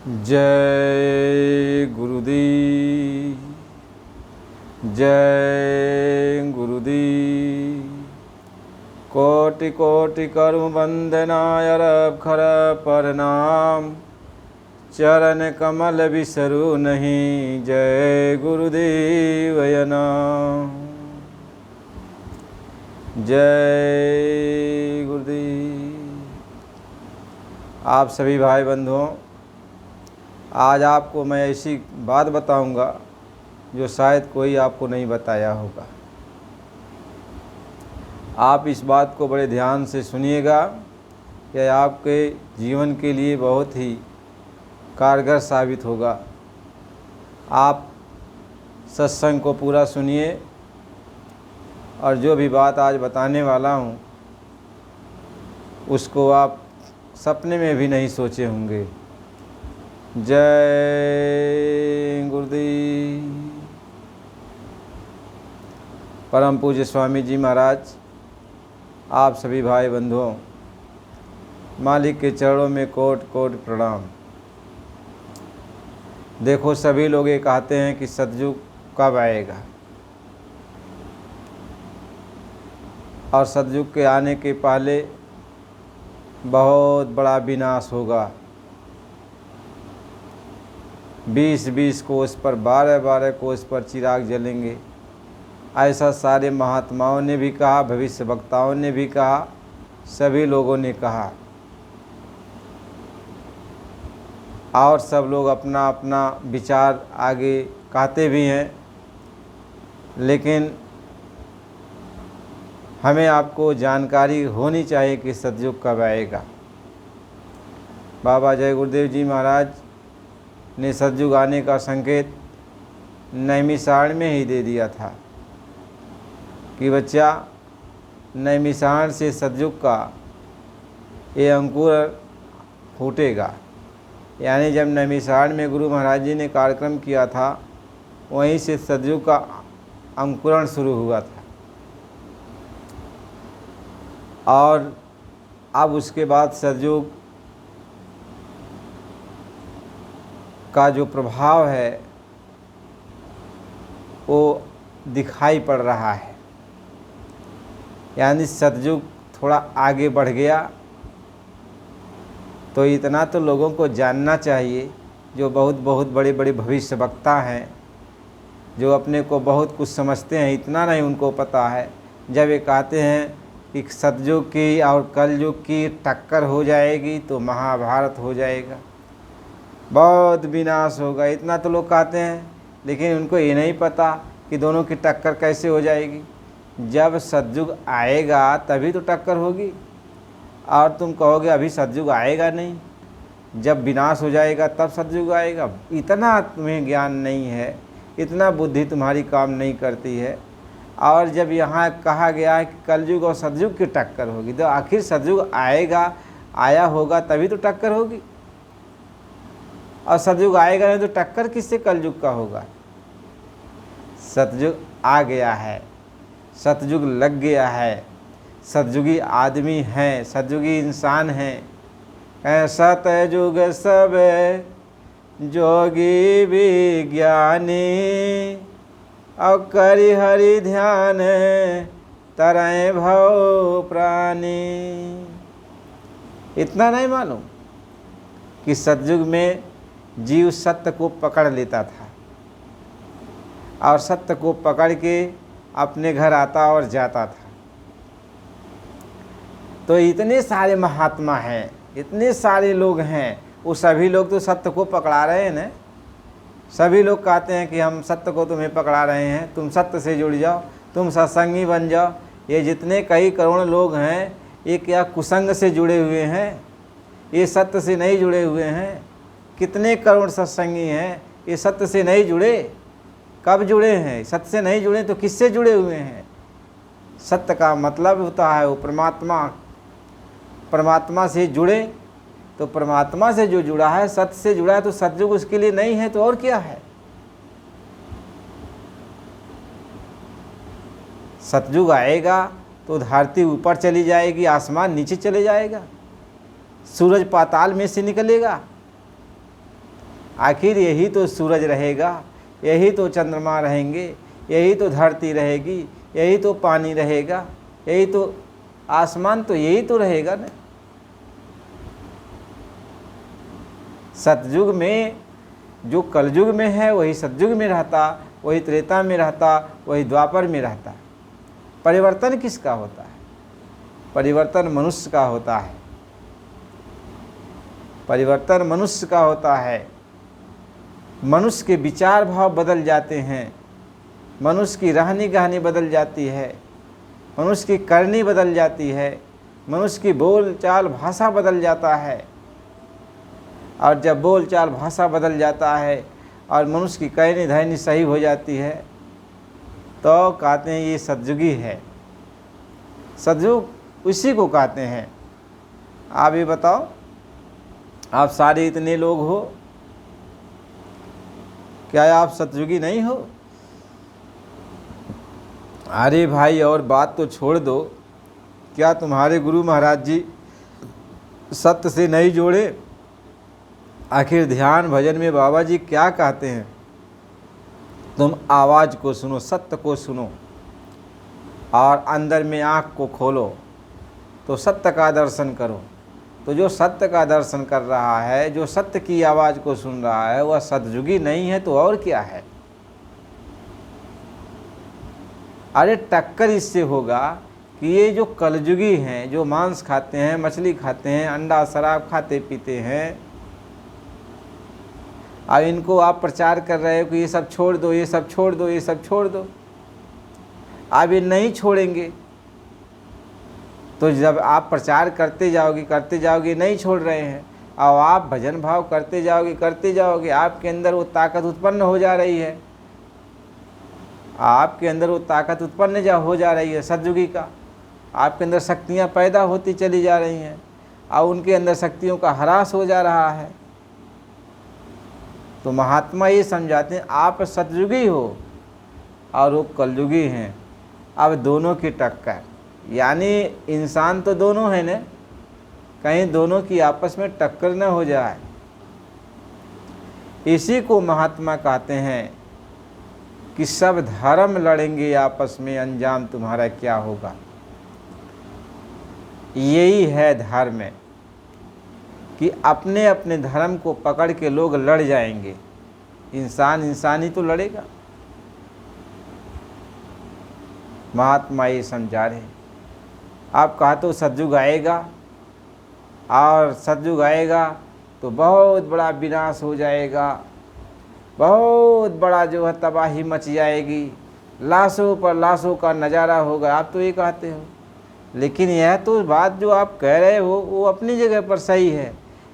जय गुरुदेव, जय गुरुदेव। कोटि कोटि करु वंदनाय रब प्रणाम, चरण कमल बिसरु नहीं। जय गुरुदेव नाम, जय गुरुदेव। आप सभी भाई बंधुओं, आज आपको मैं ऐसी बात बताऊंगा जो शायद कोई आपको नहीं बताया होगा। आप इस बात को बड़े ध्यान से सुनिएगा, यह आपके जीवन के लिए बहुत ही कारगर साबित होगा। आप सत्संग को पूरा सुनिए और जो भी बात आज बताने वाला हूँ उसको आप सपने में भी नहीं सोचे होंगे। जय गुरुदेव। परम पूज्य स्वामी जी महाराज, आप सभी भाई बंधुओं, मालिक के चरणों में कोट कोट प्रणाम। देखो, सभी लोग ये कहते हैं कि सतयुग कब आएगा और सतयुग के आने के पहले बहुत बड़ा विनाश होगा। 20-20 कोस पर, 12-12 कोस पर चिराग जलेंगे। ऐसा सारे महात्माओं ने भी कहा, भविष्य वक्ताओं ने भी कहा, सभी लोगों ने कहा और सब लोग अपना अपना विचार आगे कहते भी हैं। लेकिन हमें आपको जानकारी होनी चाहिए कि सतयुग कब आएगा। बाबा जय गुरुदेव जी महाराज ने सतयुग आने का संकेत नैमिषारण्य में ही दे दिया था कि बच्चा, नैमिषारण्य से सतयुग का ये अंकुर फूटेगा। यानी जब नैमिषारण्य में गुरु महाराज जी ने कार्यक्रम किया था, वहीं से सतयुग का अंकुरण शुरू हुआ था। और अब उसके बाद सतयुग का जो प्रभाव है वो दिखाई पड़ रहा है। यानी सतयुग थोड़ा आगे बढ़ गया। तो इतना तो लोगों को जानना चाहिए, जो बहुत बहुत बड़े बड़े भविष्य वक्ता हैं, जो अपने को बहुत कुछ समझते हैं, इतना नहीं उनको पता है। जब ये कहते हैं कि सतयुग की और कलयुग की टक्कर हो जाएगी तो महाभारत हो जाएगा, बहुत विनाश होगा, इतना तो लोग कहते हैं। लेकिन उनको ये नहीं पता कि दोनों की टक्कर कैसे हो जाएगी। जब सतयुग आएगा तभी तो टक्कर होगी। और तुम कहोगे अभी सतयुग आएगा नहीं, जब विनाश हो जाएगा तब सतयुग आएगा। इतना तुम्हें ज्ञान नहीं है, इतना बुद्धि तुम्हारी काम नहीं करती है। और जब यहाँ कहा गया है कि कलयुग और सतयुग की टक्कर होगी, तो आखिर सतयुग आएगा, आया होगा तभी तो टक्कर होगी। और सतयुग आएगा नहीं तो टक्कर किससे कलयुग का होगा। सतयुग आ गया है, सतयुग लग गया है, सतयुगी आदमी हैं, सतयुगी इंसान हैं। सतयुग सब जोगी विज्ञानी, और करि हरि ध्यान तरय भव प्राणी। इतना नहीं मालूम कि सतयुग में जीव सत्य को पकड़ लेता था और सत्य को पकड़ के अपने घर आता और जाता था। तो इतने सारे महात्मा हैं, इतने सारे लोग हैं, वो सभी लोग तो सत्य को पकड़ा रहे हैं ना। सभी लोग कहते हैं कि हम सत्य को तुम्हें पकड़ा रहे हैं, तुम सत्य से जुड़ जाओ, तुम सत्संगी बन जाओ। ये जितने कई करोड़ लोग हैं, ये क्या कुसंग से जुड़े हुए हैं? ये सत्य से नहीं जुड़े हुए हैं। कितने करोड़ सत्संगी हैं, ये सत्य से नहीं जुड़े। कब जुड़े हैं? सत्य से नहीं जुड़े तो किससे जुड़े हुए हैं? सत्य का मतलब होता है वो परमात्मा। परमात्मा से जुड़े तो परमात्मा से जो जुड़ा है, सत्य से जुड़ा है, तो सतयुग उसके लिए नहीं है तो और क्या है। सतयुग आएगा तो धरती ऊपर चली जाएगी, आसमान नीचे चले जाएगा, सूरज पाताल में से निकलेगा। आखिर यही तो सूरज रहेगा, यही तो चंद्रमा रहेंगे, यही तो धरती रहेगी, यही तो पानी रहेगा, यही तो आसमान, तो यही तो रहेगा ना। सतयुग में जो कलयुग में है वही सतयुग में रहता, वही त्रेता में रहता, वही द्वापर में रहता। परिवर्तन किसका होता है? परिवर्तन मनुष्य का होता है। परिवर्तन मनुष्य का होता है। मनुष्य के विचार भाव बदल जाते हैं, मनुष्य की रहनी गहनी बदल जाती है, मनुष्य की करनी बदल जाती है, मनुष्य की बोल चाल भाषा बदल जाता है। और जब बोल चाल भाषा बदल जाता है और मनुष्य की कहनी धहनी सही हो जाती है तो कहते हैं ये सतयुगी है। सतयुग उसी को कहते हैं। आप ये बताओ, आप सारे इतने लोग हो, क्या आप सतयुगी नहीं हो? अरे भाई और बात तो छोड़ दो, क्या तुम्हारे गुरु महाराज जी सत्य से नहीं जोड़े? आखिर ध्यान भजन में बाबा जी क्या कहते हैं? तुम आवाज़ को सुनो, सत्य को सुनो और अंदर में आँख को खोलो तो सत्य का दर्शन करो। तो जो सत्य का दर्शन कर रहा है, जो सत्य की आवाज़ को सुन रहा है, वह सतयुगी नहीं है तो और क्या है? अरे टक्कर इससे होगा कि ये जो कलयुगी हैं, जो मांस खाते हैं, मछली खाते हैं, अंडा शराब खाते पीते हैं, अब इनको आप प्रचार कर रहे हो कि ये सब छोड़ दो, ये सब छोड़ दो, ये सब छोड़ दो। अब ये नहीं छोड़ेंगे तो जब आप प्रचार करते जाओगे नहीं छोड़ रहे हैं, और आप भजन भाव करते जाओगे, आपके अंदर वो ताकत उत्पन्न हो जा रही है, आपके अंदर वो ताकत उत्पन्न हो जा रही है सतयुगी का। आपके अंदर शक्तियाँ पैदा होती चली जा रही हैं और उनके अंदर शक्तियों का ह्रास हो जा रहा है। तो महात्मा ये समझाते हैं आप सतयुगी हो और वो कलयुगी हैं। अब दोनों की टक्कर, यानी इंसान तो दोनों है न, कहीं दोनों की आपस में टक्कर न हो जाए, इसी को महात्मा कहते हैं कि सब धर्म लड़ेंगे आपस में, अंजाम तुम्हारा क्या होगा। यही है धर्म, कि अपने अपने धर्म को पकड़ के लोग लड़ जाएंगे। इंसान ही तो लड़ेगा। महात्मा ये समझा रहे। आप कहा तो सतयुग आएगा, और सतयुग आएगा तो बहुत बड़ा विनाश हो जाएगा, बहुत बड़ा जो है तबाही मच जाएगी, लाशों पर लाशों का नज़ारा होगा। आप तो ये कहते हो, लेकिन यह तो बात जो आप कह रहे हो वो अपनी जगह पर सही है,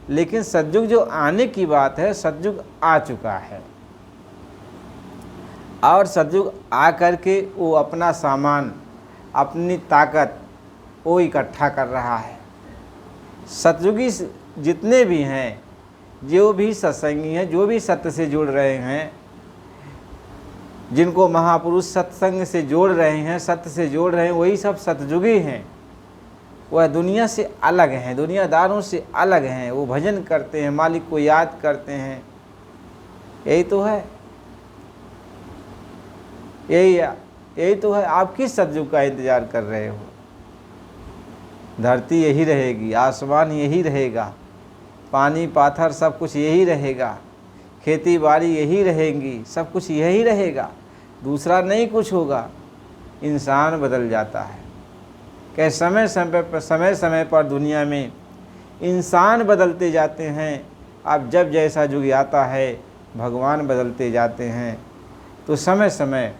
लेकिन सतयुग जो आने की बात है, सतयुग आ चुका है और सतयुग आ करके वो अपना सामान, अपनी ताकत वो इकट्ठा कर रहा है। सतयुगी जितने भी हैं, जो भी सत्संगी हैं, जो भी सत्य से जुड़ रहे हैं, जिनको महापुरुष सत्संग से जोड़ रहे हैं, सत्य से जोड़ रहे हैं, वही सब सतयुगी हैं। वह दुनिया से अलग हैं, दुनियादारों से अलग हैं। वो भजन करते हैं, मालिक को याद करते हैं। यही तो है, यही तो है। आप किस सतयुग का इंतज़ार कर रहे हो? धरती यही रहेगी, आसमान यही रहेगा, पानी पाथर सब कुछ यही रहेगा, खेती बाड़ी यही रहेंगी, सब कुछ यही रहेगा, दूसरा नहीं कुछ होगा। इंसान बदल जाता है। कि समय समय पर दुनिया में इंसान बदलते जाते हैं। अब जब जैसा युग आता है, भगवान बदलते जाते हैं, तो समय समय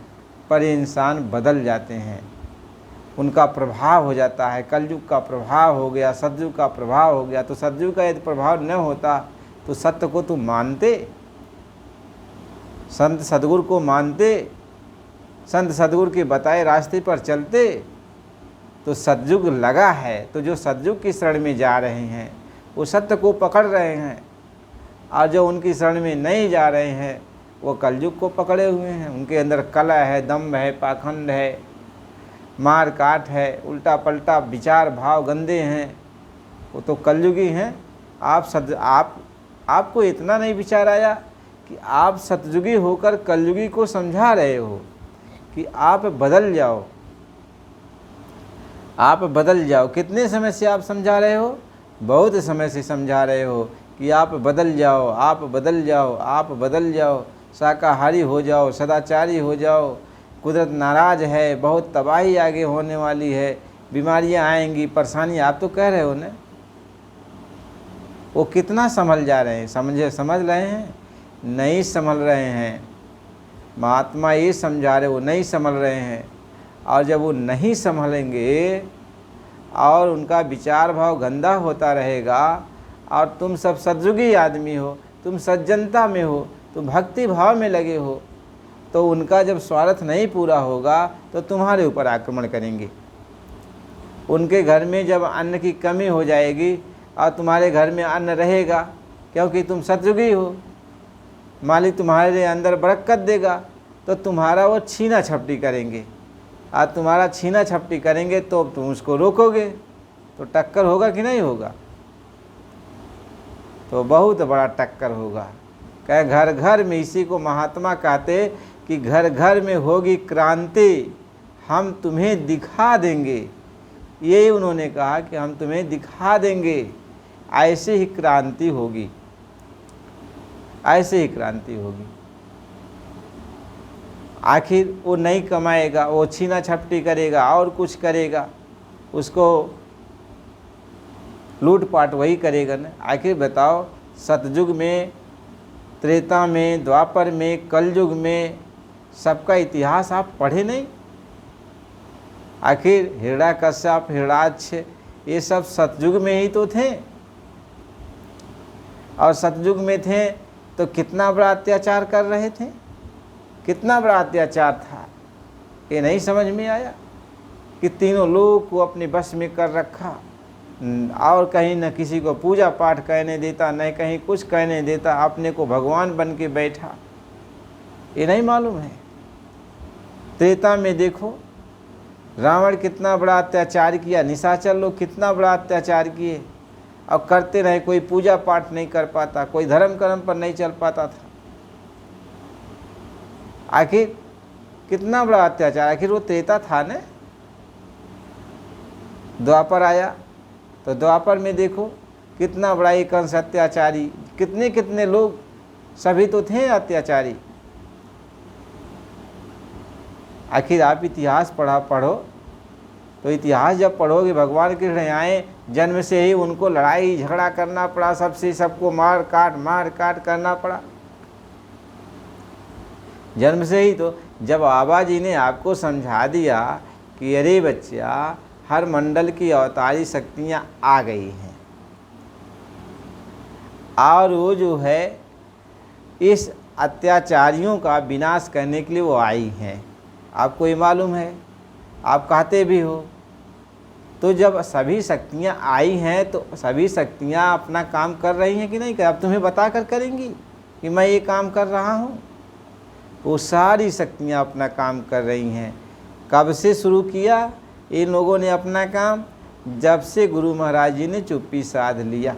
पर इंसान बदल जाते हैं, उनका प्रभाव हो जाता है। कलयुग का प्रभाव हो गया, सतयुग का प्रभाव हो गया। तो सतयुग का यदि प्रभाव न होता तो सत्य को तुम मानते, संत सद्गुरु को मानते, संत सद्गुरु के बताए रास्ते पर चलते, तो सतयुग लगा है। तो जो सतयुग की शरण में जा रहे हैं वो सत्य को पकड़ रहे हैं, और जो उनकी शरण में नहीं जा रहे हैं वो कलयुग को पकड़े हुए हैं। उनके अंदर कलह है, दम्भ है, पाखंड है, मार काट है, उल्टा पल्टा विचार भाव गंदे हैं, वो तो कलयुगी हैं। आपको इतना नहीं विचार आया कि आप सतयुगी होकर कलयुगी को समझा रहे हो कि आप बदल जाओ, आप बदल जाओ। कितने समय से आप समझा रहे हो? बहुत समय से समझा रहे हो कि आप बदल जाओ, आप बदल जाओ, आप बदल जाओ, शाकाहारी हो जाओ, सदाचारी हो जाओ। कुदरत नाराज़ है, बहुत तबाही आगे होने वाली है, बीमारियां आएंगी, परेशानी, आप तो कह रहे हो ना। वो कितना संभल जा रहे हैं? समझ रहे हैं? नहीं संभल रहे हैं। महात्मा ये समझा रहे, वो नहीं संभल रहे हैं। और जब वो नहीं संभलेंगे और उनका विचार भाव गंदा होता रहेगा और तुम सब सतयुगी आदमी हो, तुम सज्जनता में हो, तुम भक्ति भाव में लगे हो, तो उनका जब स्वार्थ नहीं पूरा होगा तो तुम्हारे ऊपर आक्रमण करेंगे। उनके घर में जब अन्न की कमी हो जाएगी और तुम्हारे घर में अन्न रहेगा क्योंकि तुम सतयुगी हो, मालिक तुम्हारे अंदर बरकत देगा, तो तुम्हारा वो छीना झपटी करेंगे। और तुम्हारा छीना झपटी करेंगे तो तुम उसको रोकोगे, तो टक्कर होगा कि नहीं होगा? तो बहुत बड़ा टक्कर होगा। कहे घर घर में, इसी को महात्मा कहते कि घर घर में होगी क्रांति, हम तुम्हें दिखा देंगे। यही उन्होंने कहा कि हम तुम्हें दिखा देंगे। ऐसे ही क्रांति होगी, ऐसे ही क्रांति होगी। आखिर वो नहीं कमाएगा, वो छीना झपटी करेगा और कुछ करेगा, उसको लूटपाट वही करेगा ना। आखिर बताओ, सतयुग में, त्रेता में, द्वापर में, कलयुग में सबका इतिहास आप पढ़े नहीं? आखिर हिरण्याकश्यप, हिरण्याक्ष, ये सब सतयुग में ही तो थे। और सतयुग में थे तो कितना बड़ा अत्याचार कर रहे थे, कितना बड़ा अत्याचार था, ये नहीं समझ में आया कि तीनों लोग को अपने बस में कर रखा और कहीं न किसी को पूजा पाठ कहने देता, न कहीं कुछ कहने देता, अपने को भगवान बन के बैठा। ये नहीं मालूम है? त्रेता में देखो रावण कितना बड़ा अत्याचार किया, निशाचर लोग कितना बड़ा अत्याचार किए, और करते रहे, कोई पूजा पाठ नहीं कर पाता, कोई धर्म कर्म पर नहीं चल पाता था। आखिर कितना बड़ा अत्याचार, आखिर वो त्रेता था न। द्वापर आया तो द्वापर में देखो कितना बड़ा एक अंश अत्याचारी, कितने कितने लोग, सभी तो थे अत्याचारी। आखिर आप इतिहास पढ़ो तो इतिहास जब पढ़ोगे, भगवान कृष्ण आए, जन्म से ही उनको लड़ाई झगड़ा करना पड़ा, सबसे सबको मार काट करना पड़ा जन्म से ही। तो जब बाबा जी ने आपको समझा दिया कि अरे बच्चा, हर मंडल की अवतारी शक्तियाँ आ गई हैं और वो जो है इस अत्याचारियों का विनाश करने के लिए वो आई हैं, आपको ये मालूम है, आप कहते भी हो। तो जब सभी शक्तियाँ आई हैं तो सभी शक्तियाँ अपना काम कर रही हैं कि नहीं? अब तुम्हें बता कर करेंगी कि मैं ये काम कर रहा हूँ? वो सारी शक्तियाँ अपना काम कर रही हैं। कब से शुरू किया इन लोगों ने अपना काम? जब से गुरु महाराज जी ने चुप्पी साध लिया,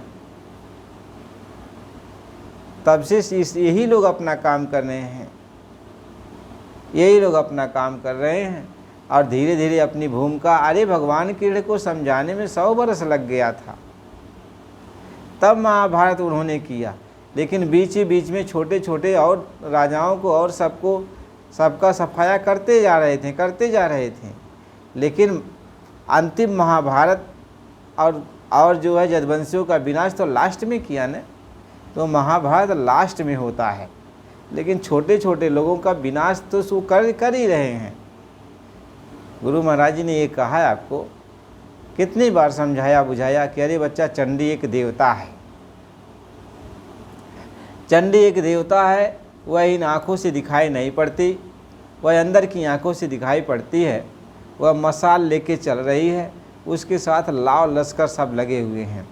तब से यही लोग अपना काम कर रहे हैं, यही लोग अपना काम कर रहे हैं। और धीरे धीरे अपनी भूमिका, अरे भगवान कृष्ण को समझाने में 100 बरस लग गया था, तब महाभारत उन्होंने किया। लेकिन बीच में छोटे छोटे और राजाओं को और सबका सफाया करते जा रहे थे। लेकिन अंतिम महाभारत और जो है यदुवंशियों का विनाश तो लास्ट में किया ना। तो महाभारत लास्ट में होता है, लेकिन छोटे छोटे लोगों का विनाश तो सो कर ही रहे हैं। गुरु महाराज जी ने ये कहा है आपको, कितनी बार समझाया बुझाया कि अरे बच्चा, चंडी एक देवता है, चंडी एक देवता है। वह इन आँखों से दिखाई नहीं पड़ती, वह अंदर की आँखों से दिखाई पड़ती है। वह मसाल लेके चल रही है, उसके साथ लाव लश्कर सब लगे हुए हैं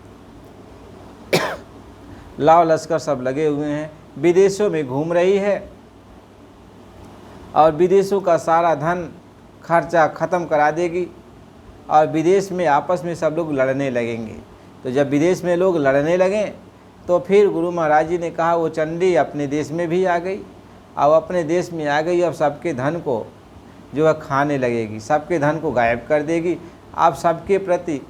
लाव लश्कर सब लगे हुए हैं। विदेशों में घूम रही है और विदेशों का सारा धन खर्चा ख़त्म करा देगी और विदेश में आपस में सब लोग लड़ने लगेंगे। तो जब विदेश में लोग लड़ने लगें तो फिर गुरु महाराज जी ने कहा वो चंडी अपने देश में भी आ गई। अब अपने देश में आ गई, अब सबके धन को जो है खाने लगेगी, सबके धन को गायब कर देगी। अब सबके प्रति,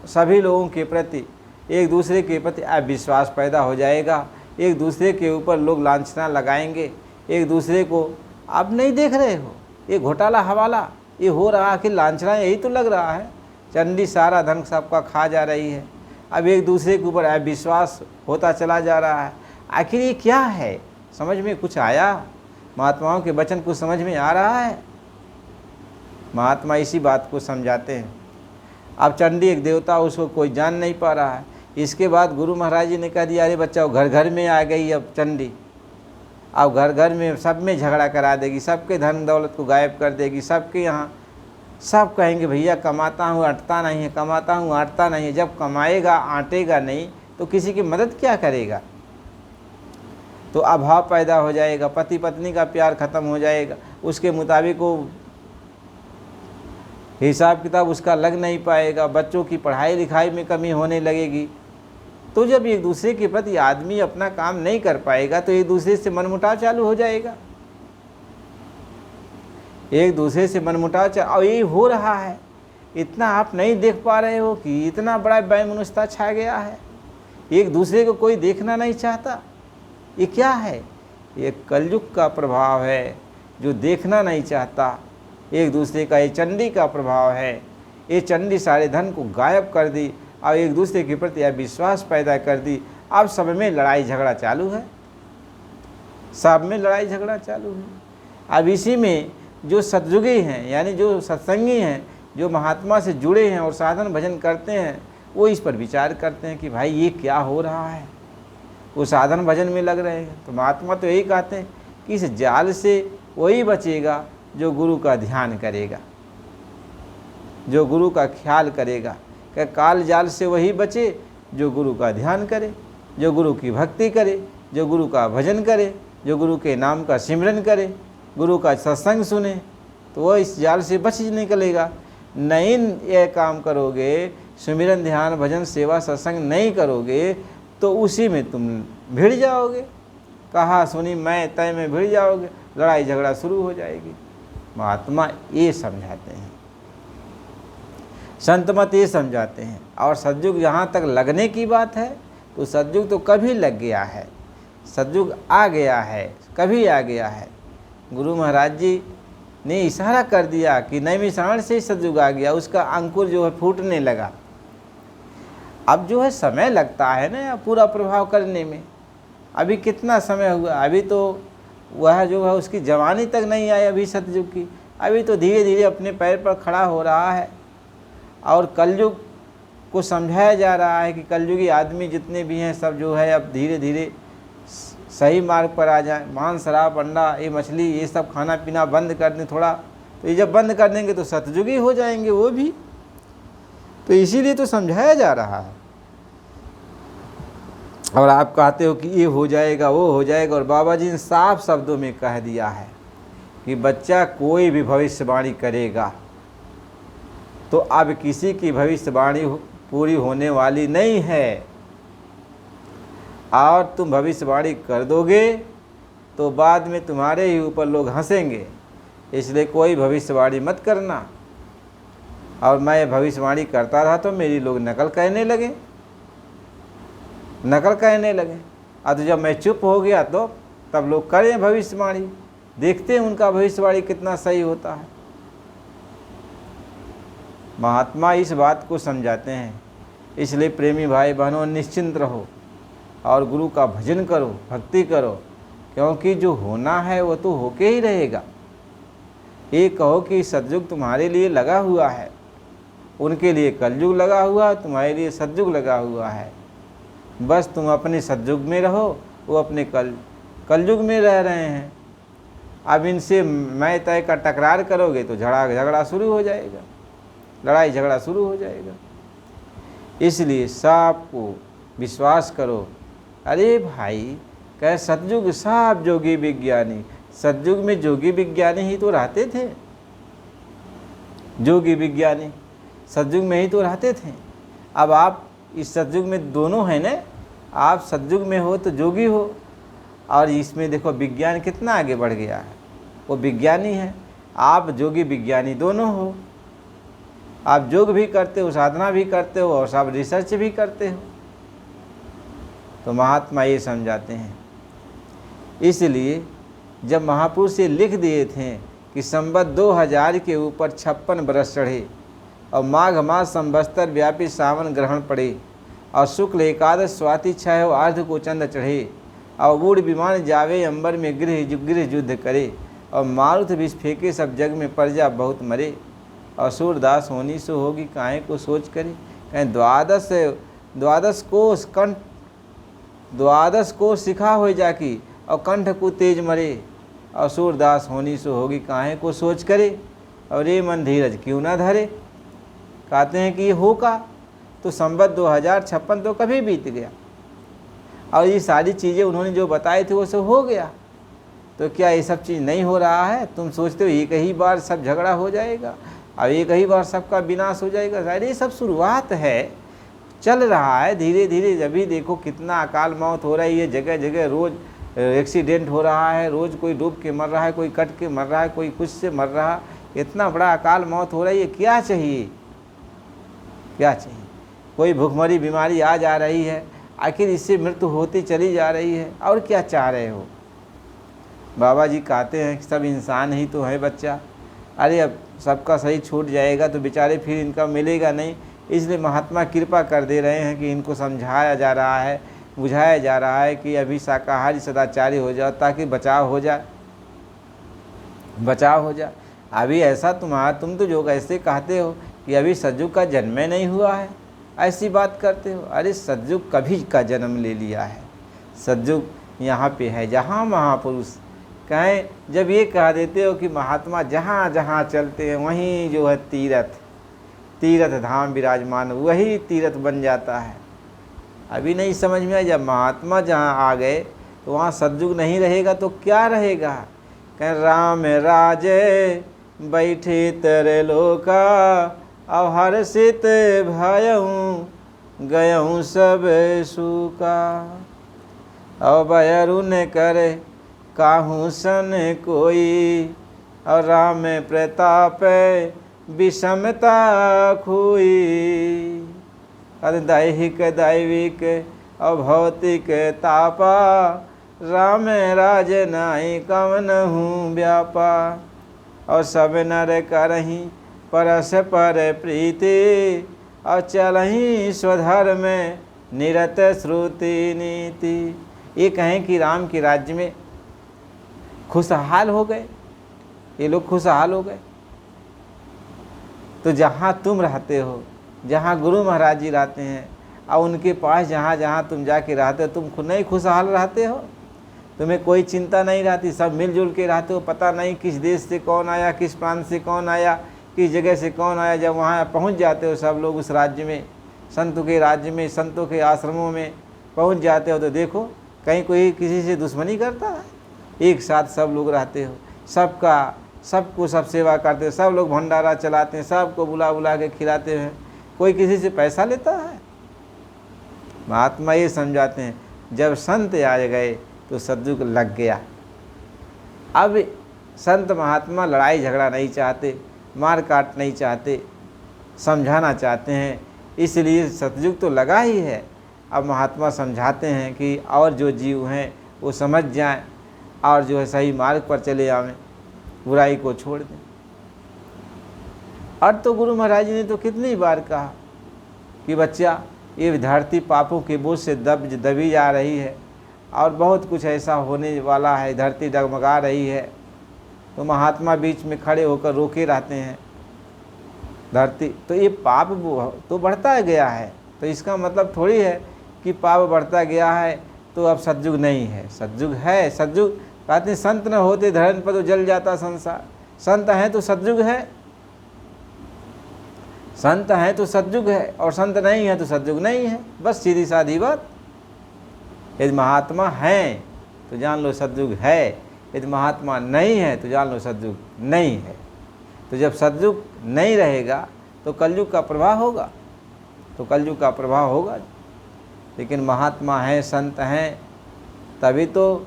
सभी लोगों के प्रति, एक दूसरे के प्रति अविश्वास पैदा हो जाएगा। एक दूसरे के ऊपर लोग लांछना लगाएंगे, एक दूसरे को। अब नहीं देख रहे हो ये घोटाला हवाला ये हो रहा, कि लांछना यही तो लग रहा है। चंडी सारा धन सबका खा जा रही है। अब एक दूसरे के ऊपर अविश्वास होता चला जा रहा है। आखिर ये क्या है? समझ में कुछ आया? महात्माओं के वचन कुछ समझ में आ रहा है? महात्मा इसी बात को समझाते हैं। अब चंडी एक देवता, उसको कोई जान नहीं पा रहा है। इसके बाद गुरु महाराज जी ने कह दिया, अरे बच्चा घर घर में आ गई अब चंडी। अब घर घर में सब में झगड़ा करा देगी, सबके धन दौलत को गायब कर देगी। सबके यहाँ सब कहेंगे भैया कमाता हूँ अटता नहीं है, कमाता हूँ अटता नहीं है। जब कमाएगा आटेगा नहीं तो किसी की मदद क्या करेगा? तो अभाव पैदा हो जाएगा, पति पत्नी का प्यार खत्म हो जाएगा, उसके मुताबिक वो हिसाब किताब उसका लग नहीं पाएगा, बच्चों की पढ़ाई लिखाई में कमी होने लगेगी। तो जब एक दूसरे के प्रति आदमी अपना काम नहीं कर पाएगा तो एक दूसरे से मनमुटाव चालू हो जाएगा। एक दूसरे से मनमुटाव और यही हो रहा है। इतना आप नहीं देख पा रहे हो कि इतना बड़ा वैमनस्यता छा गया है, एक दूसरे को कोई देखना नहीं चाहता। ये क्या है? ये कलयुग का प्रभाव है, जो देखना नहीं चाहता एक दूसरे का। ये चंडी का प्रभाव है। ये चंडी सारे धन को गायब कर दी और एक दूसरे के प्रति अविश्वास पैदा कर दी। अब सब में लड़ाई झगड़ा चालू है, सब में लड़ाई झगड़ा चालू है। अब इसी में जो सतयुगी हैं, यानी जो सत्संगी हैं, जो महात्मा से जुड़े हैं और साधन भजन करते हैं, वो इस पर विचार करते हैं कि भाई ये क्या हो रहा है। वो साधन भजन में लग रहे हैं। तो महात्मा तो यही कहते हैं कि इस जाल से वही बचेगा जो गुरु का ध्यान करेगा, जो गुरु का ख्याल करेगा। क्या काल जाल से वही बचे जो गुरु का ध्यान करे, जो गुरु की भक्ति करे, जो गुरु का भजन करे, जो गुरु के नाम का सिमरन करे, गुरु का सत्संग सुने, तो वह इस जाल से बच निकलेगा। नहीं ये काम करोगे, सुमिरन ध्यान भजन सेवा सत्संग नहीं करोगे तो उसी में तुम भिड़ जाओगे। कहा सुनी मैं तय में भिड़ जाओगे, लड़ाई झगड़ा शुरू हो जाएगी। महात्मा ये समझाते हैं, संत मत ये समझाते हैं। और सतयुग जहाँ तक लगने की बात है तो सतयुग तो कभी लग गया है, सतयुग आ गया है, कभी आ गया है। गुरु महाराज जी ने इशारा कर दिया कि नैमिषारण्य से ही सतयुग आ गया, उसका अंकुर जो है फूटने लगा। अब जो है समय लगता है ना पूरा प्रभाव करने में। अभी कितना समय हुआ, अभी तो वह जो है उसकी जवानी तक नहीं आई अभी सतयुग की। अभी तो धीरे धीरे अपने पैर पर खड़ा हो रहा है। और कलयुग को समझाया जा रहा है कि कलयुगी आदमी जितने भी हैं सब जो है अब धीरे धीरे सही मार्ग पर आ जाए। मांस शराब अंडा ये मछली ये सब खाना पीना बंद कर दें थोड़ा, तो ये जब बंद कर देंगे तो सतयुगी हो जाएंगे वो भी। तो इसीलिए तो समझाया जा रहा है। और आप कहते हो कि ये हो जाएगा वो हो जाएगा, और बाबा जी ने साफ शब्दों में कह दिया है कि बच्चा कोई भी भविष्यवाणी करेगा तो अब किसी की भविष्यवाणी पूरी होने वाली नहीं है। और तुम भविष्यवाणी कर दोगे तो बाद में तुम्हारे ही ऊपर लोग हंसेंगे, इसलिए कोई भविष्यवाणी मत करना। और मैं भविष्यवाणी करता रहा तो मेरी लोग नकल कहने लगे, नकल कहने लगे। और तो जब मैं चुप हो गया तो तब लोग करें भविष्यवाणी, देखते हैं उनका भविष्यवाणी कितना सही होता है। महात्मा इस बात को समझाते हैं। इसलिए प्रेमी भाई बहनों निश्चिंत रहो और गुरु का भजन करो, भक्ति करो, क्योंकि जो होना है वो तो होके ही रहेगा। ये कहो कि सतयुग तुम्हारे लिए लगा हुआ है, उनके लिए कलयुग लगा हुआ है, तुम्हारे लिए सतयुग लगा हुआ है। बस तुम अपने सतयुग में रहो, वो अपने कलयुग में रह रहे हैं। अब इनसे मैं तय का टकरार करोगे तो झगड़ा शुरू हो जाएगा, लड़ाई झगड़ा शुरू हो जाएगा। इसलिए सबको विश्वास करो। अरे भाई कह सतयुग सब जोगी विज्ञानी, सतयुग में जोगी विज्ञानी ही तो रहते थे, जोगी विज्ञानी सतयुग में ही तो रहते थे। अब आप इस सतयुग में दोनों हैं न, आप सतयुग में हो तो जोगी हो। और इसमें देखो विज्ञान कितना आगे बढ़ गया है, वो विज्ञानी है, आप जोगी विज्ञानी दोनों हो। आप योग भी करते हो, साधना भी करते हो और सब रिसर्च भी करते हो। तो महात्मा ये समझाते हैं। इसलिए जब महापुरुष ये लिख दिए थे कि संवत 2000 के ऊपर 56 बरस चढ़े और माघ मास संवत्सर व्यापी सावन ग्रहण पड़े और शुक्ल एकादश स्वाति छायो अर्ध को चंद चढ़े और बूढ़ विमान जावे अंबर में गृह युद्ध करे और मारुत विष फेंके सब जग में प्रजा बहुत मरे और सूरदास होनी सो होगी काहे को सोच करे। कहें द्वादश कोश सिखा हो जाकी और कंठ को तेज मरे और सूरदास होनी सो होगी काहे को सोच करे और ये मन धीरज क्यों ना धरे। कहते हैं कि ये होगा तो संवत 2056 तो कभी बीत गया और ये सारी चीज़ें उन्होंने जो बताई थी वो सब हो गया। तो क्या ये सब चीज़ नहीं हो रहा है? तुम सोचते हो एक ही बार सब झगड़ा हो जाएगा और एक ही बार सबका विनाश हो जाएगा? अरे ये सब शुरुआत है, चल रहा है धीरे धीरे। अभी देखो कितना अकाल मौत हो रही है, जगह जगह रोज़ एक्सीडेंट हो रहा है, रोज़ कोई डूब के मर रहा है, कोई कट के मर रहा है, कोई कुछ से मर रहा है। इतना बड़ा अकाल मौत हो रही है, क्या चाहिए? क्या चाहिए? कोई भूखमरी बीमारी आ जा रही है, आखिर इससे मृत्यु होती चली जा रही है, और क्या चाह रहे हो? बाबा जी कहते हैं कि सब इंसान ही तो है बच्चा। अरे अब सबका सही छूट जाएगा तो बेचारे फिर इनका मिलेगा नहीं। इसलिए महात्मा कृपा कर दे रहे हैं कि इनको समझाया जा रहा है, बुझाया जा रहा है कि अभी शाकाहारी सदाचारी हो जाओ ताकि बचाव हो जाए, बचाव हो जाए। अभी ऐसा तुम तो जो ऐसे कहते हो कि अभी सतयुग का जन्म नहीं हुआ है, ऐसी बात करते हो। अरे सतयुग कभी का जन्म ले लिया है। सतयुग यहाँ पे है जहाँ महापुरुष कहें। जब ये कह देते हो कि महात्मा जहाँ जहाँ चलते हैं वहीं जो है तीर्थ धाम विराजमान, वही तीर्थ बन जाता है। अभी नहीं समझ में आया। जब महात्मा जहाँ आ गए तो वहाँ सतयुग नहीं रहेगा तो क्या रहेगा? कहें राम राजे बैठे तेरे लोका अब हर्षित भयऊँ गयऊँ सब सुका अब बयरु न करे काहू सन कोई और राम प्रताप विषमता खोई। अरे दैहिक दैविक और भौतिक तापा राम राज नाई कवन हूँ व्यापा और सब नर करही परस पर प्रीति और चलही स्वधर्म निरत श्रुति नीति। ये कहें कि राम के राज्य में खुशहाल हो गए, ये लोग खुशहाल हो गए। तो जहाँ तुम रहते हो, जहाँ गुरु महाराज जी रहते हैं और उनके पास जहाँ जहाँ तुम जाके रहते हो, तुम खुद नहीं खुशहाल रहते हो? तुम्हें कोई चिंता नहीं रहती, सब मिलजुल के रहते हो। पता नहीं किस देश से कौन आया, किस प्रांत से कौन आया, किस जगह से कौन आया। जब वहाँ पहुँच जाते हो सब लोग उस राज्य में, संतों के राज्य में, संतों के आश्रमों में पहुँच जाते हो तो देखो कहीं कोई किसी से दुश्मनी करता है? एक साथ सब लोग रहते हो, सबको सब सेवा करते हो, सब लोग भंडारा चलाते हैं, सबको बुला बुला के खिलाते हैं। कोई किसी से पैसा लेता है? महात्मा ये समझाते हैं जब संत आ गए तो सतयुग लग गया। अब संत महात्मा लड़ाई झगड़ा नहीं चाहते, मार काट नहीं चाहते, समझाना चाहते हैं। इसलिए सतयुग तो लगा ही है। अब महात्मा समझाते हैं कि और जो जीव हैं वो समझ जाएं और जो है सही मार्ग पर चले आवें, बुराई को छोड़ दें। और तो गुरु महाराज जी ने तो कितनी बार कहा कि बच्चा ये धरती पापों के बोझ से दबी जा रही है और बहुत कुछ ऐसा होने वाला है, धरती डगमगा रही है। तो महात्मा बीच में खड़े होकर रोके रहते हैं धरती। तो ये पाप तो बढ़ता गया है, तो इसका मतलब थोड़ी है कि पाप बढ़ता गया है तो अब सतयुग नहीं है। सतयुग है। सतयुग कहते हैं संत न होते धरन पर तो जल जाता संसार। संत हैं तो सतयुग है, संत हैं तो सतयुग है, और संत नहीं है तो सतयुग नहीं है। बस सीधी साधी बात। यदि महात्मा हैं तो जान लो सतयुग है, यदि महात्मा नहीं है तो जान लो सतयुग नहीं है। तो जब सतयुग नहीं रहेगा तो कलयुग का प्रभाव होगा, तो कलयुग का प्रभाव होगा। लेकिन महात्मा हैं, संत हैं, तभी तो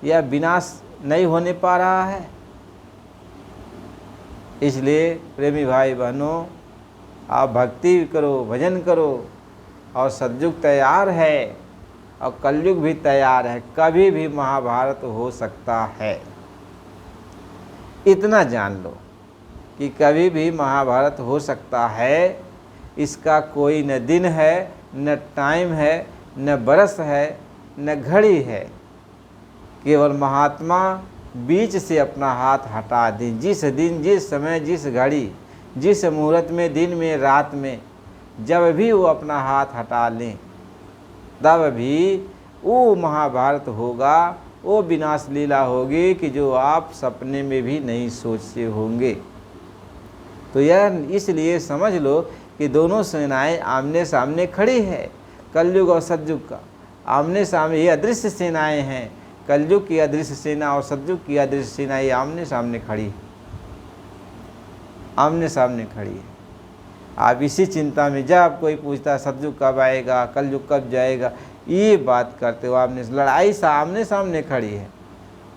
यह विनाश नहीं होने पा रहा है। इसलिए प्रेमी भाई बहनों, आप भक्ति करो, भजन करो, और सतयुग तैयार है और कलयुग भी तैयार है। कभी भी महाभारत हो सकता है, इतना जान लो कि कभी भी महाभारत हो सकता है। इसका कोई न दिन है, न टाइम है, न बरस है, न घड़ी है। केवल महात्मा बीच से अपना हाथ हटा दें। जिस दिन, जिस समय, जिस घड़ी, जिस मुहूर्त में, दिन में, रात में, जब भी वो अपना हाथ हटा लें, तब भी वो महाभारत होगा, वो विनाश लीला होगी कि जो आप सपने में भी नहीं सोचे होंगे। तो यह इसलिए समझ लो कि दोनों सेनाएं आमने सामने खड़ी है, कलयुग और सतयुग का आमने सामने। ये अदृश्य सेनाएं हैं, कलयुग की अदृश्य सेना और सतयुग की अदृश्य सेना, ये आमने सामने खड़ी, आमने सामने खड़ी है। आप इसी चिंता में, जब कोई पूछता है सतयुग कब आएगा, कलयुग कब जाएगा, ये बात करते हो। आपने लड़ाई आमने सामने खड़ी है।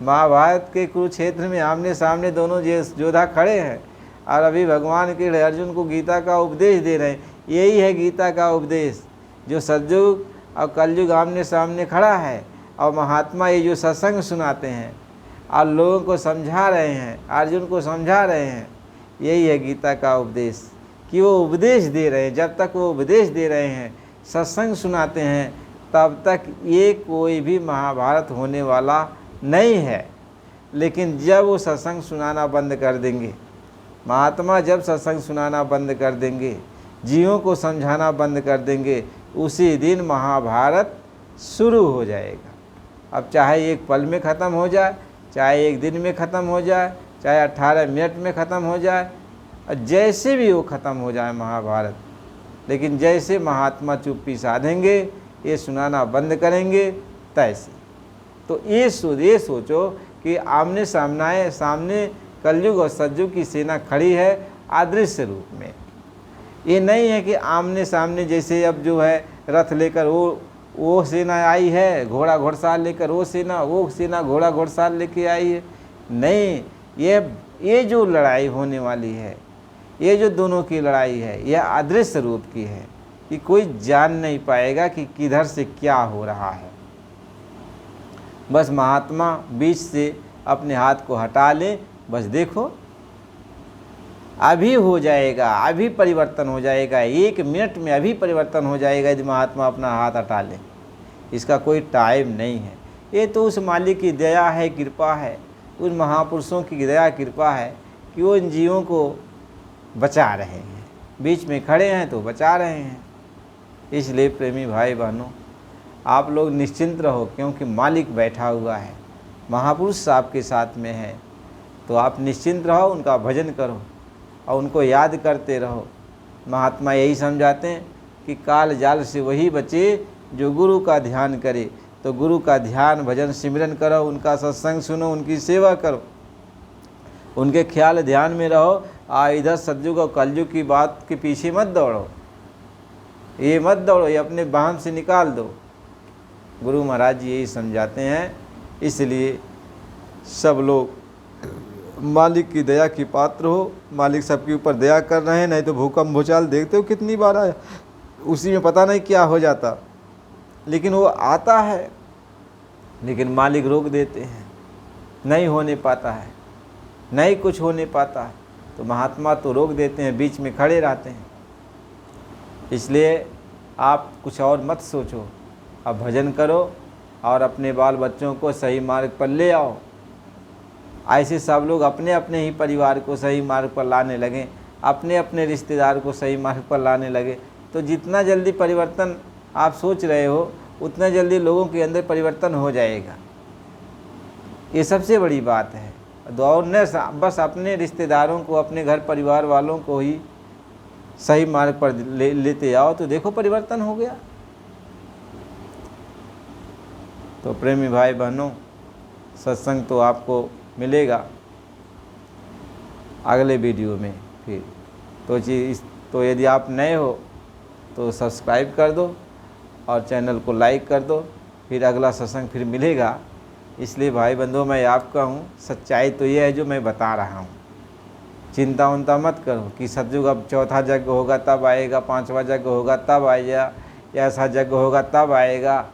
महाभारत के कुरुक्षेत्र में आमने सामने दोनों योद्धा खड़े हैं, और अभी भगवान के अर्जुन को गीता का उपदेश दे रहे हैं। यही है गीता का उपदेश, जो सतयुग और कलयुग आमने सामने खड़ा है, और महात्मा ये जो सत्संग सुनाते हैं और लोगों को समझा रहे हैं, अर्जुन को समझा रहे हैं, यही है गीता का उपदेश। कि वो उपदेश दे रहे हैं, जब तक वो उपदेश दे रहे हैं, सत्संग सुनाते हैं, तब तक ये कोई भी महाभारत होने वाला नहीं है। लेकिन जब वो सत्संग सुनाना बंद कर देंगे, महात्मा जब सत्संग सुनाना बंद कर देंगे, जीवों को समझाना बंद कर देंगे, उसी दिन महाभारत शुरू हो जाएगा। अब चाहे एक पल में ख़त्म हो जाए, चाहे एक दिन में ख़त्म हो जाए, चाहे 18 मिनट में ख़त्म हो जाए, और जैसे भी वो ख़त्म हो जाए महाभारत, लेकिन जैसे महात्मा चुप्पी साधेंगे, ये सुनाना बंद करेंगे, तैसे। तो ये सोचो कि आमने सामने कलयुग और सतयुग की सेना खड़ी है अदृश्य रूप में। ये नहीं है कि आमने सामने जैसे अब जो है रथ लेकर वो सेना आई है, घोड़ा घुड़साल लेकर वो सेना घोड़ा घुड़साल लेके आई है। नहीं, ये जो लड़ाई होने वाली है, ये जो दोनों की लड़ाई है, यह अदृश्य रूप की है कि कोई जान नहीं पाएगा कि किधर से क्या हो रहा है। बस महात्मा बीच से अपने हाथ को हटा ले, बस देखो अभी हो जाएगा, अभी परिवर्तन हो जाएगा, 1 मिनट में अभी परिवर्तन हो जाएगा यदि महात्मा अपना हाथ हटा ले। इसका कोई टाइम नहीं है। ये तो उस मालिक की दया है, कृपा है, उन महापुरुषों की दया कृपा है कि वो इन जीवों को बचा रहे हैं, बीच में खड़े हैं तो बचा रहे हैं। इसलिए प्रेमी भाई बहनों, आप लोग निश्चिंत रहो, क्योंकि मालिक बैठा हुआ है, महापुरुष आपके साथ में है। तो आप निश्चिंत रहो, उनका भजन करो और उनको याद करते रहो। महात्मा यही समझाते हैं कि काल जाल से वही बचे जो गुरु का ध्यान करे। तो गुरु का ध्यान, भजन, सिमरन करो, उनका सत्संग सुनो, उनकी सेवा करो, उनके ख्याल ध्यान में रहो। इधर सतयुग और कलयुग की बात के पीछे मत दौड़ो, ये मत दौड़ो, ये अपने बाहन से निकाल दो। गुरु महाराज जी यही समझाते हैं। इसलिए सब लोग मालिक की दया की पात्र हो। मालिक सबके ऊपर दया कर रहे हैं, नहीं तो भूकंप भूचाल देखते हो कितनी बार आया, उसी में पता नहीं क्या हो जाता, लेकिन वो आता है, लेकिन मालिक रोक देते हैं, नहीं होने पाता है, नहीं कुछ होने पाता है। तो महात्मा तो रोक देते हैं, बीच में खड़े रहते हैं। इसलिए आप कुछ और मत सोचो, अब भजन करो और अपने बाल बच्चों को सही मार्ग पर ले आओ। ऐसे सब लोग अपने अपने ही परिवार को सही मार्ग पर लाने लगें, अपने अपने रिश्तेदार को सही मार्ग पर लाने लगे, तो जितना जल्दी परिवर्तन आप सोच रहे हो, उतना जल्दी लोगों के अंदर परिवर्तन हो जाएगा। ये सबसे बड़ी बात है। और न बस अपने रिश्तेदारों को, अपने घर परिवार वालों को ही सही मार्ग पर लेते आओ, तो देखो परिवर्तन हो गया। तो प्रेमी भाई बहनों, सत्संग तो आपको मिलेगा अगले वीडियो में फिर। तो यदि आप नए हो तो सब्सक्राइब कर दो और चैनल को लाइक कर दो। फिर अगला सत्संग फिर मिलेगा। इसलिए भाई बंधुओं, मैं आपका हूँ, सच्चाई तो ये है जो मैं बता रहा हूँ। चिंता उनता मत करो कि सतयुग अब चौथा यज्ञ होगा तब आएगा, पांचवा यज्ञ होगा तब आएगा, या ऐसा यज्ञ होगा तब आएगा।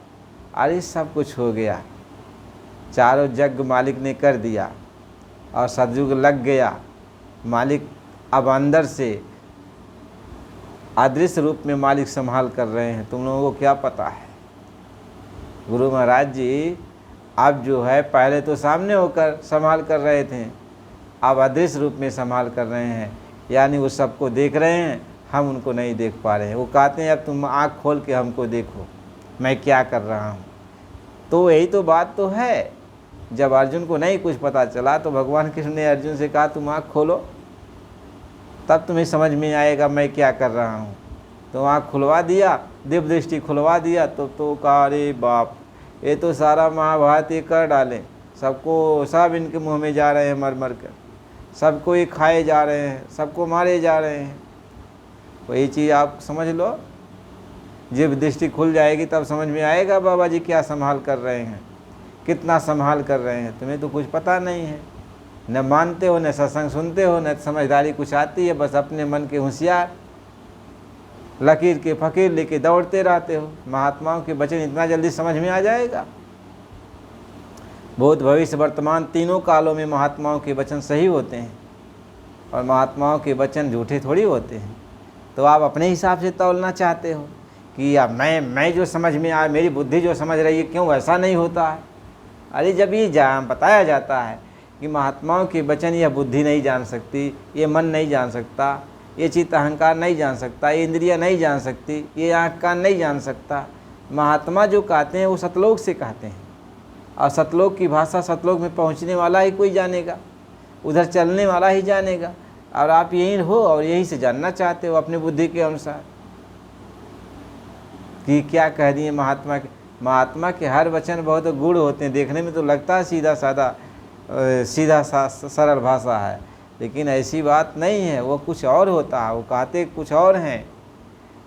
अरे सब कुछ हो गया, चारों यज्ञ मालिक ने कर दिया और सतयुग लग गया। मालिक अब अंदर से अदृश्य रूप में मालिक संभाल कर रहे हैं। तुम लोगों को क्या पता है? गुरु महाराज जी अब जो है, पहले तो सामने होकर संभाल कर रहे थे, अब अदृश्य रूप में संभाल कर रहे हैं। यानी वो सबको देख रहे हैं, हम उनको नहीं देख पा रहे हैं। वो कहते हैं अब तुम आँख खोल के हमको देखो, मैं क्या कर रहा हूँ। तो यही तो बात तो है। जब अर्जुन को नहीं कुछ पता चला तो भगवान कृष्ण ने अर्जुन से कहा तुम आँख खोलो, तब तुम्हें समझ में आएगा मैं क्या कर रहा हूँ। तो आँख खुलवा दिया, दिव्य दृष्टि खुलवा दिया। तो कहा अरे बाप, ये तो सारा महाभारत ये कर डाले, सबको, सब इनके मुंह में जा रहे हैं मर मर कर, सबको ये खाए जा रहे हैं, सबको मारे जा रहे हैं। वही चीज़ आप समझ लो, जब दृष्टि खुल जाएगी तब समझ में आएगा बाबा जी क्या संभाल कर रहे हैं, कितना संभाल कर रहे हैं। तुम्हें तो कुछ पता नहीं है, न मानते हो, न सत्संग सुनते हो, न समझदारी कुछ आती है। बस अपने मन के होशियार, लकीर के फकीर लेके दौड़ते रहते हो। महात्माओं के वचन इतना जल्दी समझ में आ जाएगा? भूत भविष्य वर्तमान तीनों कालों में महात्माओं के वचन सही होते हैं और महात्माओं के वचन झूठे थोड़ी होते हैं। तो आप अपने हिसाब से तौलना चाहते हो कि अब मैं जो समझ में आया, मेरी बुद्धि जो समझ रही है, क्यों ऐसा नहीं होता है? अरे जब ये बताया जाता है कि महात्माओं के वचन यह बुद्धि नहीं जान सकती, ये मन नहीं जान सकता, ये चित्त अहंकार नहीं जान सकता, ये इंद्रियां नहीं जान सकती, ये आँख कान नहीं जान सकता। महात्मा जो कहते हैं वो सतलोक से कहते हैं, और सतलोक की भाषा सतलोक में पहुंचने वाला ही कोई जानेगा, उधर चलने वाला ही जानेगा। और आप यहीं हो और यहीं से जानना चाहते हो अपनी बुद्धि के अनुसार कि क्या कह दिए महात्मा के। महात्मा के हर वचन बहुत गूढ़ होते हैं, देखने में तो लगता है सीधा सरल भाषा है, लेकिन ऐसी बात नहीं है। वो कुछ और होता है, वो कहते कुछ और हैं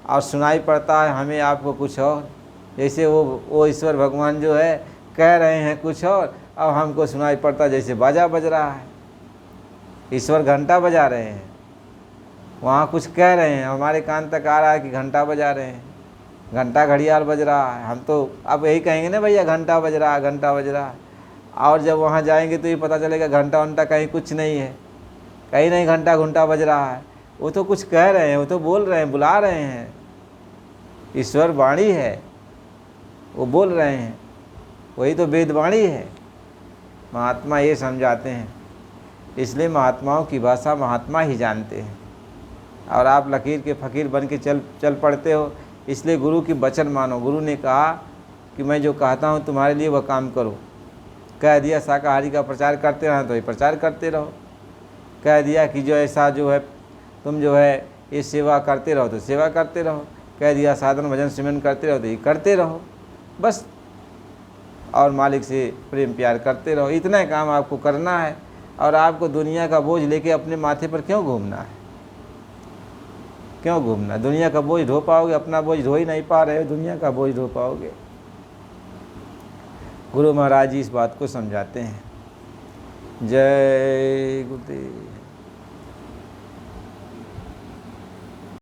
और सुनाई पड़ता है हमें आपको कुछ और। जैसे वो ईश्वर भगवान जो है कह रहे हैं कुछ और हमको सुनाई पड़ता है जैसे बाजा बज रहा है। ईश्वर घंटा बजा रहे हैं, वहाँ कुछ कह रहे हैं, हमारे कान तक आ रहा है कि घंटा बजा रहे हैं, घंटा घड़ियाल बज रहा है। हम तो अब यही कहेंगे ना भैया घंटा बज रहा है, घंटा बज रहा है। और जब वहाँ जाएंगे तो ये पता चलेगा घंटा वंटा कहीं कुछ नहीं है, कहीं नहीं घंटा घंटा बज रहा है। वो तो कुछ कह रहे हैं, वो तो बोल रहे हैं, बुला रहे हैं। ईश्वर वाणी है, वो बोल रहे हैं, वही तो वेदवाणी है। महात्मा ये समझाते हैं, इसलिए महात्माओं की भाषा महात्मा ही जानते हैं। और आप लकीर के फ़कीर बन के चल पड़ते हो, इसलिए गुरु की वचन मानो। गुरु ने कहा कि मैं जो कहता हूँ तुम्हारे लिए वह काम करो। कह दिया शाकाहारी का प्रचार करते रहो तो ये प्रचार करते रहो। कह दिया कि जो ऐसा जो है तुम जो है ये सेवा करते रहो तो सेवा करते रहो। कह दिया साधन भजन सिमरन करते रहो तो ये करते रहो बस। और मालिक से प्रेम प्यार करते रहो, इतना काम आपको करना है। और आपको दुनिया का बोझ लेके अपने माथे पर क्यों घूमना है? क्यों घूमना? दुनिया का बोझ ढो पाओगे? अपना बोझ ढो ही नहीं पा रहे हो, दुनिया का बोझ ढो पाओगे? गुरु महाराज जी इस बात को समझाते हैं। जय गुरुदेव।